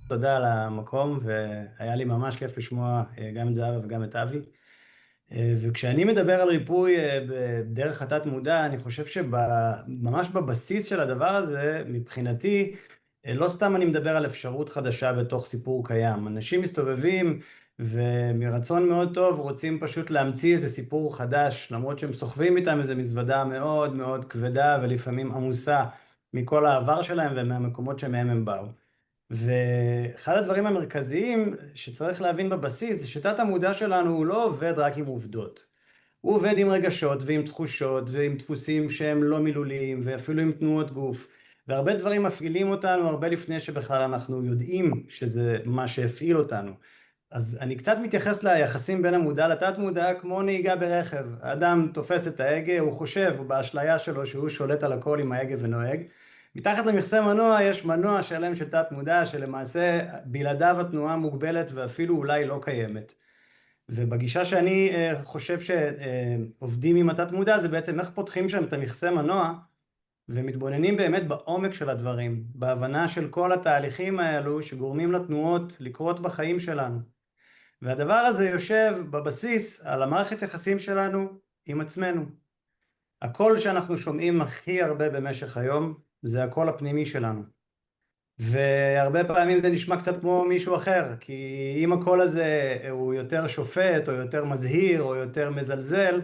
תודה על המקום, והיה לי ממש כיף לשמוע גם את זהבה וגם את אבי. וכשאני מדבר על ריפוי דרך התת מודע, אני חושב שממש בבסיס של הדבר הזה, מבחינתי, לא סתם אני מדבר על אפשרות חדשה בתוך סיפור קיים. אנשים מסתובבים ומרצון מאוד טוב רוצים פשוט להמציא איזה סיפור חדש, למרות שהם סוחבים איתם איזו מזוודה מאוד מאוד כבדה ולפעמים עמוסה מכל העבר שלהם ומהמקומות שמהם הם באו. ואחד הדברים המרכזיים שצריך להבין בבסיס זה שתת המודע שלנו הוא לא עובד רק עם עובדות. הוא עובד עם רגשות ועם תחושות ועם דפוסים שהם לא מילוליים ואפילו עם תנועות גוף. והרבה דברים מפעילים אותנו הרבה לפני שבכלל אנחנו יודעים שזה מה שהפעיל אותנו. אז אני קצת מתייחס ליחסים בין המודע לתת מודע כמו נהיגה ברכב. האדם תופס את ההגה, הוא חושב, הוא באשליה שלו שהוא שולט על הכל עם ההגה ונוהג. מתחת למכסה מנוע יש מנוע שלם של תת מודע שלמעשה בלעדיו התנועה מוגבלת ואפילו אולי לא קיימת. ובגישה שאני חושב שעובדים עם התת מודע זה בעצם איך פותחים שם את המכסה מנוע ומתבוננים באמת בעומק של הדברים, בהבנה של כל התהליכים האלו שגורמים לתנועות לקרות בחיים שלנו. והדבר הזה יושב בבסיס על המערכת יחסים שלנו עם עצמנו. הקול שאנחנו שומעים הכי הרבה במשך היום זה הקול הפנימי שלנו. והרבה פעמים זה נשמע קצת כמו מישהו אחר, כי אם הקול הזה הוא יותר שופט או יותר מזהיר או יותר מזלזל,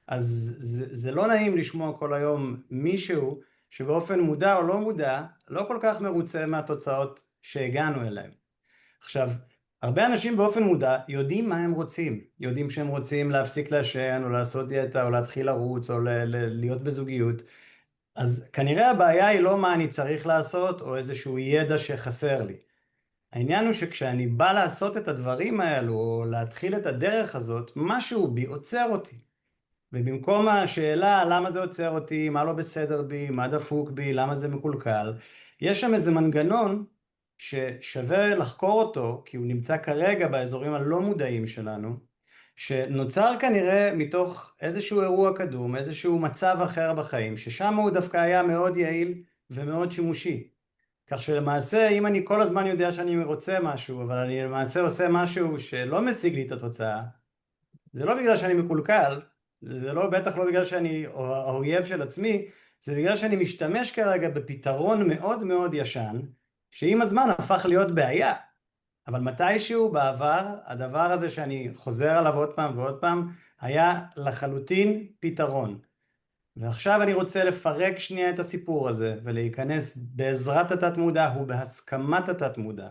אז זה לא נעים לשמוע כל היום מישהו שבאופן מודע או לא מודע לא כל כך מרוצה מהתוצאות שהגענו אליהם. עכשיו, הרבה אנשים באופן מודע יודעים מה הם רוצים. יודעים שהם רוצים להפסיק לעשן או לעשות דיאטה או להתחיל לרוץ או להיות בזוגיות. אז כנראה הבעיה היא לא מה אני צריך לעשות או איזשהו ידע שחסר לי. העניין הוא שכשאני בא לעשות את הדברים האלו או להתחיל את הדרך הזאת, משהו בי עוצר אותי. ובמקום השאלה למה זה עוצר אותי, מה לא בסדר בי, מה דפוק בי, למה זה מקולקל, יש שם איזה מנגנון ששווה לחקור אותו, כי הוא נמצא כרגע באזורים הלא מודעים שלנו, שנוצר כנראה מתוך איזשהו אירוע קדום, איזשהו מצב אחר בחיים, ששם הוא דווקא היה מאוד יעיל ומאוד שימושי. כך שלמעשה, אם אני כל הזמן יודע שאני רוצה משהו, אבל אני למעשה עושה משהו שלא משיג לי את התוצאה, זה לא בגלל שאני מקולקל, זה לא, בטח לא בגלל שאני האויב של עצמי, זה בגלל שאני משתמש כרגע בפתרון מאוד מאוד ישן, שעם הזמן הפך להיות בעיה. אבל מתישהו בעבר, הדבר הזה שאני חוזר עליו עוד פעם ועוד פעם, היה לחלוטין פתרון. ועכשיו אני רוצה לפרק שנייה את הסיפור הזה, ולהיכנס בעזרת התת מודע ובהסכמת התת מודע.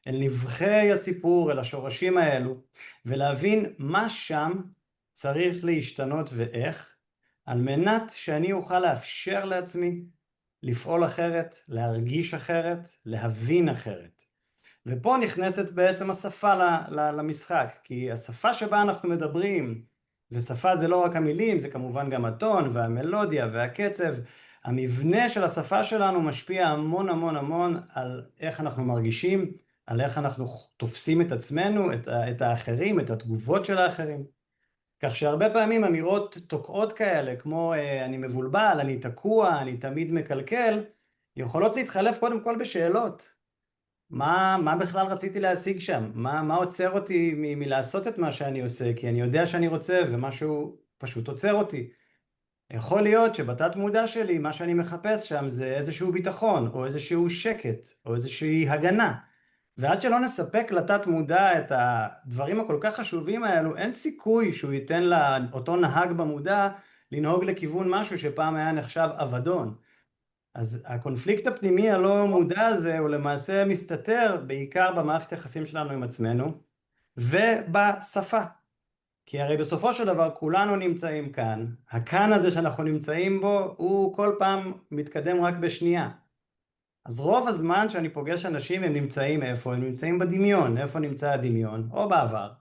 אל נבחי הסיפור, אל השורשים האלו, ולהבין מה שם צריך להשתנות ואיך, על מנת שאני אוכל לאפשר לעצמי לפעול אחרת, להרגיש אחרת, להבין אחרת. ופה נכנסת בעצם השפה למשחק, כי השפה שבה אנחנו מדברים, ושפה זה לא רק המילים, זה כמובן גם הטון והמלודיה והקצב, המבנה של השפה שלנו משפיע המון המון המון על איך אנחנו מרגישים, על איך אנחנו תופסים את עצמנו, את האחרים, את התגובות של האחרים. כך שהרבה פעמים אמירות תוקעות כאלה, כמו אני מבולבל, אני תקוע, אני תמיד מקלקל, יכולות להתחלף קודם כל בשאלות. מה בכלל רציתי להשיג שם? מה עוצר אותי מלעשות את מה שאני עושה? כי אני יודע שאני רוצה ומשהו פשוט עוצר אותי. יכול להיות שבתת מודע שלי מה שאני מחפש שם זה איזשהו ביטחון או איזשהו שקט או איזושהי הגנה. ועד שלא נספק לתת מודע את הדברים הכל כך חשובים האלו, אין סיכוי שהוא ייתן לאותו נהג במודע לנהוג לכיוון משהו שפעם היה נחשב אבדון. אז הקונפליקט הפנימי הלא מודע הזה הוא למעשה מסתתר בעיקר במערכת היחסים שלנו עם עצמנו ובשפה. כי הרי בסופו של דבר כולנו נמצאים כאן, הכאן הזה שאנחנו נמצאים בו הוא כל פעם מתקדם רק בשנייה. אז רוב הזמן שאני פוגש אנשים הם נמצאים איפה? הם נמצאים בדמיון. איפה נמצא הדמיון? או בעבר,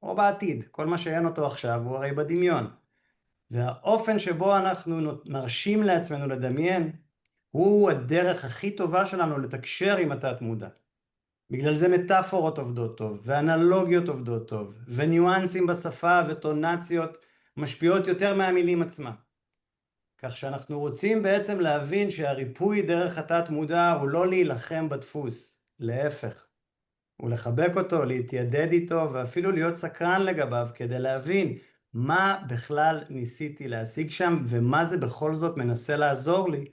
או בעתיד. כל מה שאין אותו עכשיו הוא הרי בדמיון. והאופן שבו אנחנו מרשים לעצמנו לדמיין הוא הדרך הכי טובה שלנו לתקשר עם התת מודע. בגלל זה מטאפורות עובדות טוב, ואנלוגיות עובדות טוב, וניואנסים בשפה וטונציות משפיעות יותר מהמילים עצמה. כך שאנחנו רוצים בעצם להבין שהריפוי דרך התת מודע הוא לא להילחם בדפוס, להפך. ולחבק אותו, להתיידד איתו, ואפילו להיות סקרן לגביו, כדי להבין מה בכלל ניסיתי להשיג שם, ומה זה בכל זאת מנסה לעזור לי,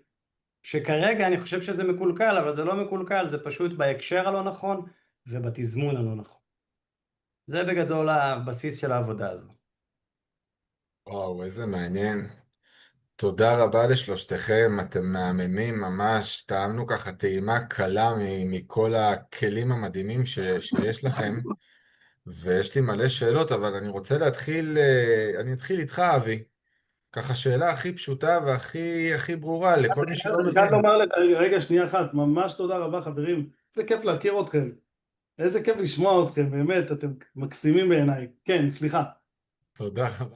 שכרגע אני חושב שזה מקולקל, אבל זה לא מקולקל, זה פשוט בהקשר הלא נכון, ובתזמון הלא נכון. זה בגדול הבסיס של העבודה הזו. וואו, איזה מעניין. תודה רבה לשלושתכם, אתם מהממים ממש, טעמנו ככה טעימה קלה מכל הכלים המדהימים שיש לכם, ויש לי מלא שאלות, אבל אני רוצה להתחיל, אני אתחיל איתך, אבי. ככה שאלה הכי פשוטה והכי הכי ברורה לכל מי שלא אני חייב מבין. לומר לך, רגע, שנייה אחת, ממש תודה רבה חברים, איזה כיף להכיר אתכם, איזה כיף לשמוע אתכם, באמת, אתם מקסימים בעיניי. כן, סליחה. תודה רבה.